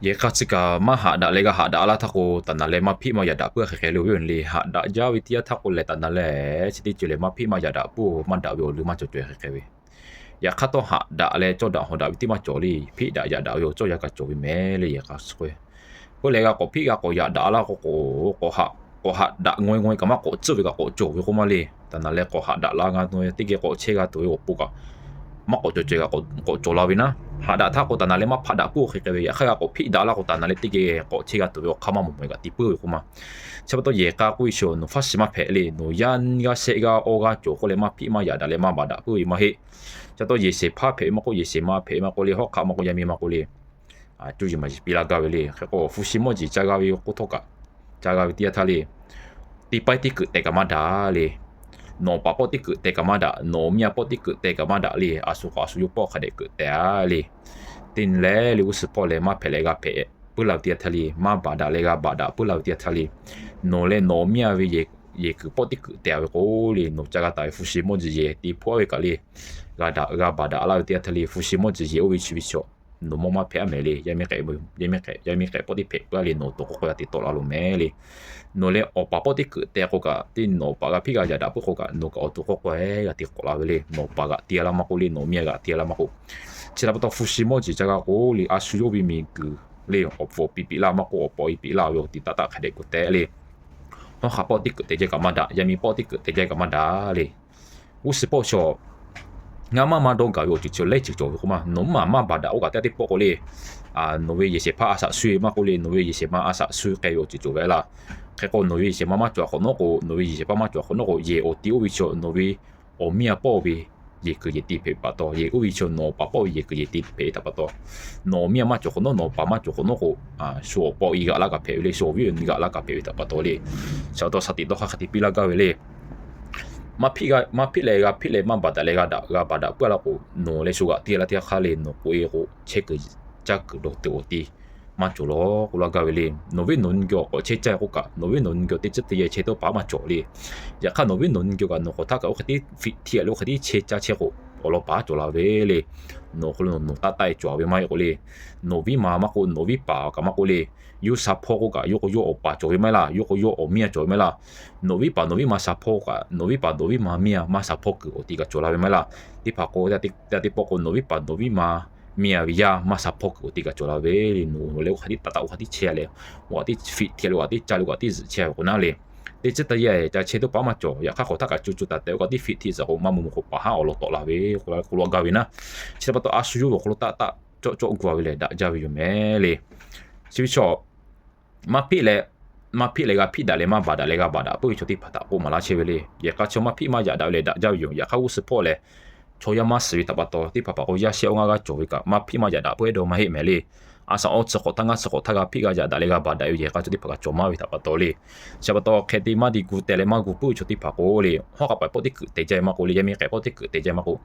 ye katsika ma hada lega hada ala thako tanale ma phi ma yada pu khelu yun li hada jawi tia thako le tanale chiti chule ma phi ma yada pu ma da yo lu ma cho chwe khewe ya khato hada le cho da ho da ti ma cho li phi da yada yo cho ya ka cho me le ye ka skwe ko lega ko phi ga ko yada ala ko ha da ngoi ngoi ka ma ko chu ga ko cho ko ma li tanale ko hada la nga no ti ge ko che ga to yo pu ka ma ko cho che ga ko cho la wina hada tha ko tanale ma phada pu khi ke ya kha ko phi da la ko tanale ti ge ko che ga to yo khama mo ga ti pu ko ma chaba to ye ka ku sho no fa si ma phe le no yan ga se ga o ga cho ko le ma phi ma ya da le ma ba da pu ma he cha to ye se pha phe ma ko ye se ma phe ma ko le ho kha ma ko ya mi ma ko le a tu ji ma ji pi la ga we le ko fu si mo ji cha ga wi ko to ka cha ga wi ti ya tha le ti pai ti ku te ka ma da le no pa po ti ku te ka ma da no mia po ti ku te ka ma da le asu ka su yu po kha de ku te a le tin le lu su po le ma phe le ga phe pu la ti tha li ma ba da le ga ba da pu la ti tha li no le no mia wi ye ku po ti ku te a ko le no cha ga ta fu shi mo ji ye ti po we ka le ga ba da ala ti tha li fu shi mo ji ye o wi chi wi cho no mo ma phe a me le ya mi ke po ti phe ka le no to ko ya ti to la lu me le no le o pa po ti ku te ko ka ti no pa ga phi ga ya da pu ko ka no ka o to ko e ga ti ko la le no pa ga ti la ma ko le no mi ga ti la ma ko chi la pa to fu shi mo ji cha ga ko li a su yo bi mi ku le o fo pi pi la ma ko o po i pi la yo ti ta ta ka de ko te le ho ka po ti ku te je ka ma da ya mi po ti ku te je ka ma da le u si po sho nga ma do ga yo ti cho le chi cho ko ma no ma ba da o ga te ti po ko le a no we ye se pa asa su ma ko le no we ye se ma asa su ke yo ti cho ve la ke ko no we se ma cho ko no ko no we se pa ma cho ko no ko ye o ti o wi cho no we o mia po bi ye ku ye ti pe pa to ye o wi cho no pa po ye ku ye ti pe ta pa to no mia ma cho ko no pa ma cho ko no ko a so po i ga la ka pe le so wi ni ga la ka pe ta pa to le sa to sa ti do kha ti pi la ga we le ma phi le ma ba da le ga ba da pu la ko no le su ga ti la ti kha le no ko e ko che ku cha ku do te o ti ma cho lo ko la ga we le no we non gyo ko che cha ko ka no we non gyo ti che ti ye che to pa ma cho le ya kha no we non gyo ga no ko ta ka o ti fi ti lo kha ti che cha che ko o lo pa cho la we le no ko no ta tai cho we mai ko le no vi ma ko no vi pa ka ma ko le yu sa po ko ka yu ko yo o pa cho we mai la yu ko yo o mia cho we mai la no vi pa no vi ma sa po ka no vi pa no vi ma mia ma sa po ku o ti ka cho la we mai la ti pa ko ta ti po ko no vi pa no vi ma mia vi ya ma sa po ku o ti ka cho la we no le ko ti ta ta ko ti che le wa ti fi ti le wa ti cha le wa ti zi che ko na le ti che ta ye ta che to pa ma cho ya ka ko ta ka chu chu ta te ko ti fi ti za ko ma mu ko pa ha o lo to la we ko lo ga we na che pa to a su yu ko lo ta cho ko we le da ja we me le chi cho ma phi le ga phi da le ma ba da le ga ba da pu cho ti pa ta pu ma la che we le ye ka cho ma phi ma ya da le da ja yu ya ka u su po le cho ya ma si ta pa to ti pa pa ko ya se o nga ga cho we ka ma phi ma ya da pu do ma he me le asa o tso ko tanga so ko ta ga phi ga ya da le ga ba da yu ye ka cho ti pa ka cho ma we ta pa to le cha pa to ke ti ma di gu te le ma gu pu cho ti pa ko le ho ka pa po ti ku te je ma ko le ye mi ke po ti ku te je ma ko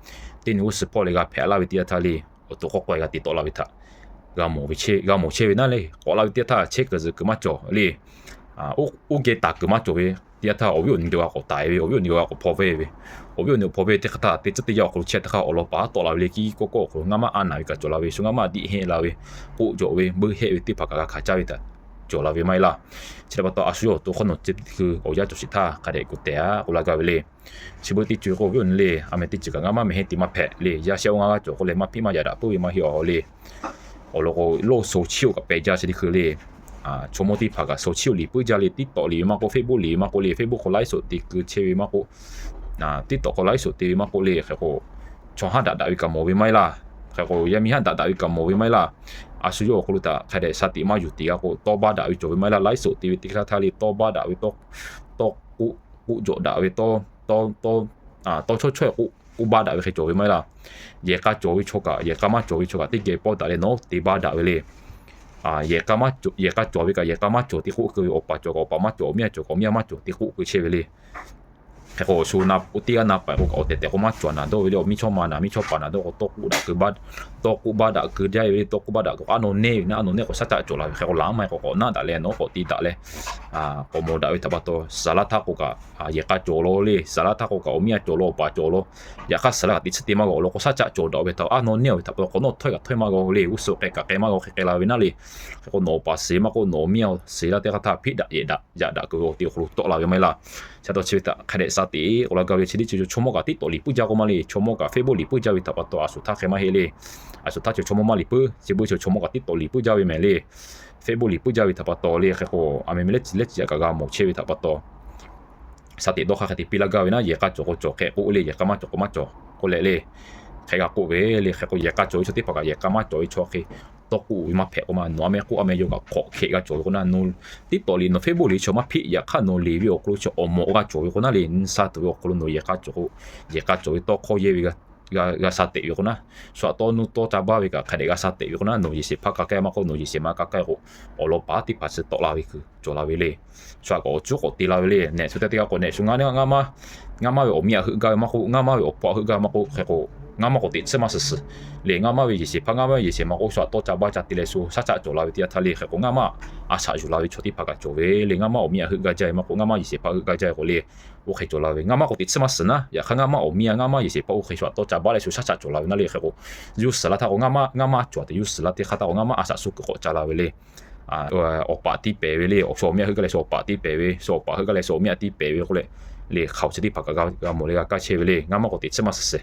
ti nu su po le ga phe la we ti ta le o to ko ko ga ti to la we ta ga mo che we na le ko la ti ta che ke zu ku ma cho le a o ge ta ku ma cho we ti ta o wi ni ga ko ta we o wi ni ga ko po we o wi ni po we ti ta ti ti ya ko che ta o lo pa to la le ki ko nga ma an na ga cho la we su nga ma di he la we pu jo we bu he we ti pa ka cha we ta cho la we mai la che ba to a su yo to ko no ti ku o ya cho si ta ka de ku te a o la ga we le chi bu ti chu ko wi le a me ti chi ga nga ma me he ti ma phe le ya xiao nga ga cho ko le ma pi ma ya da pu ma hi o le o lo ko lo so chiu ka pe ja si ku le啊，全部啲拍噶，手手里背家里啲道理嘛，個 Facebook 里嘛，個里 Facebook 個 live 啲個車嘛個，啊啲度個 live 啲嘛個里係個，從下大大會咁冇咪啦，係個一米下大大會咁冇咪啦，啊所以我覺得係哋實啲嘛要啲啊個多巴大會做咪啦，live 啲啲睇你多巴大會多古做大會多啊多出古巴大會去做咪啦，夜間做會錯噶，夜間嘛做會錯噶，啲嘅波大你攞啲巴大會咧。啊，ye ka ma cho ti ku ku o pa cho ko pa ma cho mia ko mia ma cho ti ku ku che le ko suna utia na pa ko te ko ma chona do yo mi choma na mi chopa na do ko to ku da ku ba da ku ja yo to ku ba da ko ano ne ko sa ta chola ko la mai ko na da le no ko ti da le ko mo da ta ba to salata ko ka ye ka cholo le salata ko ka o mi a cholo pa cholo ya ka sala ti ti ma ko lo ko sa cha cho do be ta ano ne ta ko no thoi ma ko le u so ke ka ke ma ko ke la na le ko no pa se ma ko no mi se la te ka ta pi da ye da ya da ko ti ko to la yo mai la 자도 치다 카레 사티 올라가게 치리 주 초모가 띠또 리뿌 자고 말이 초모가 페보 리뿌 자위 타바또 아수타 케마헬리 아수타 주 초모 말리뿌 지부 주 초모가 띠또 리뿌 자위 멜리 페보 리뿌 자위 타바또 리 헤고 아메멜레 칠레치 야가가 목체위 타바또 사티 도카카티 필라가위나 예가 쪼고 쪼케 고울리 예가마 쪼고 마쪼 콜레레 제가 고베리 헤고 예가 쪼이 초티 파가 예가마 쪼이 초케 to ku ma phe ma no me ku ame yoga kho khe ga chol ko na no ti to li no february cho ma phi ya kha no li bi o ku cho o mo ga chol ko na li sa to ko no ye ka cho to kho ye ga sa te yo na so to no to ta ba wi ga kha de ga sa te yo na no yi se pha ka ka ma ko no yi se ma ka ka ko o lo pa ti pa se to la wi ku cho la wi le so ko chu ko ti la wi le ne so te ga ko ne su nga ma o mi a hu ga ma ko nga ma o pa hu ga ma ko ko nga ma ko ti se ma se se le nga ma wi se pa nga ma wi se ma ko so to ta ba cha ti le su sa cha cho la wi ti ta li ko nga ma a sa ju la wi cho ti pa ga cho we le nga ma o mi a hu ga ja ma ko nga ma yi se pa hu ga ja ko le o ke cho la wi nga ma ko ti se ma se na ya nga ma o mi a nga ma yi se pa o ke so to ta ba le su sa cha cho la wi na le ko ju se la ta ko nga ma cho te ju se la ti kha ta ko nga ma a sa su ko cha la wi le o pa ti pe we le o so mi a hu ga le so pa ti pe we so pa hu ga le so mi a ti pe we ko le le khau chi pa ga mo le ga che le nga ma ko ti se ma se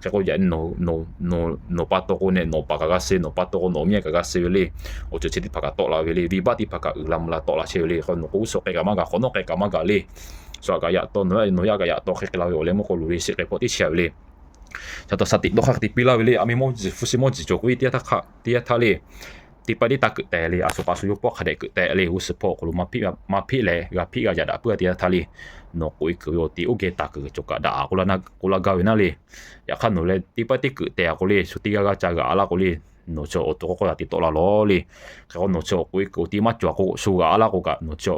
ke ko ya no pa to ko ne no pa ga se no pa to ko no mi ga se le o chi ti pa ga to la le vi ba ti pa ga lam la to la che le ko no ko so ke ga ma ga ko no ke ga ma ga le so ga ya to no ya ga ya to ke la le mo ko lu se ke ko ti che le cha to sa ti do kha ti pi la le a mi mo ji fu si mo ji jo ku ti ta kha ti ta le ti pa di ta ku te le a so pa su yo po kha de ku te le u se po ko lu ma pi le ga pi ga ya da pu ti ta le no ko ik yo ti o ge ta ku cho ka da ko la ga na le ya kha no le ti pa ti ku te ko le su ti ga cha ga ala ko le no cho o to ko ya ti to la lo le ka no cho ko ik ti ma cho ko su ga ala ko ga no cho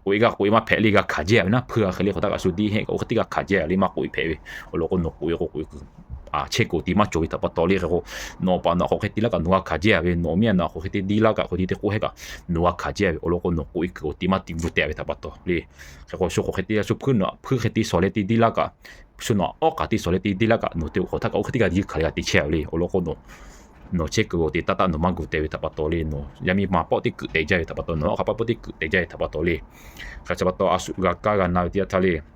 ko i ga ko i ma phe li ga kha je na phu ga khale ko ta ga su di he ko ti ga kha je li ma ko i phe o lo ko no ko yo ko che ko ti ma cho ta pa to le ko no pa na ko ke ti la ka no kha je ave no mi na ko ke ti di la ka ko ti te ko he ga no kha je o lo ko no ko ik ko ti ma ti vu te ave ta pa to le ko so ko ke ti su phu ke ti so le ti di la ka su no o ka ti so le ti di la ka no te ko ta ka o ke ti ga di kha ya ti che le o lo ko no che ko ti ta no ma gu te ta pa to le no ya mi ma po ti ku te ja ta pa to no ka pa po ti ku te ja ta pa to le ka cha pa to asu ga ka ga na ti ta le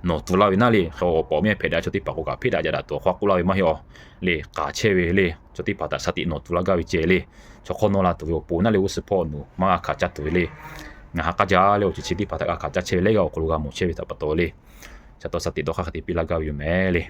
no tu la na le ko po me phe da cho ti pa ko ga phe da ja da to khwa ku la ma yo le ka che we le cho ti pa ta sa ti no tu la ga wi che le cho ko no la tu yo po na le u se po no ma ka cha tu le nga ha ka ja le o chi ti pa ta ka cha che le ga ko lu ga mo che ta pa to le cha to sa ti do kha ti pi la ga wi me le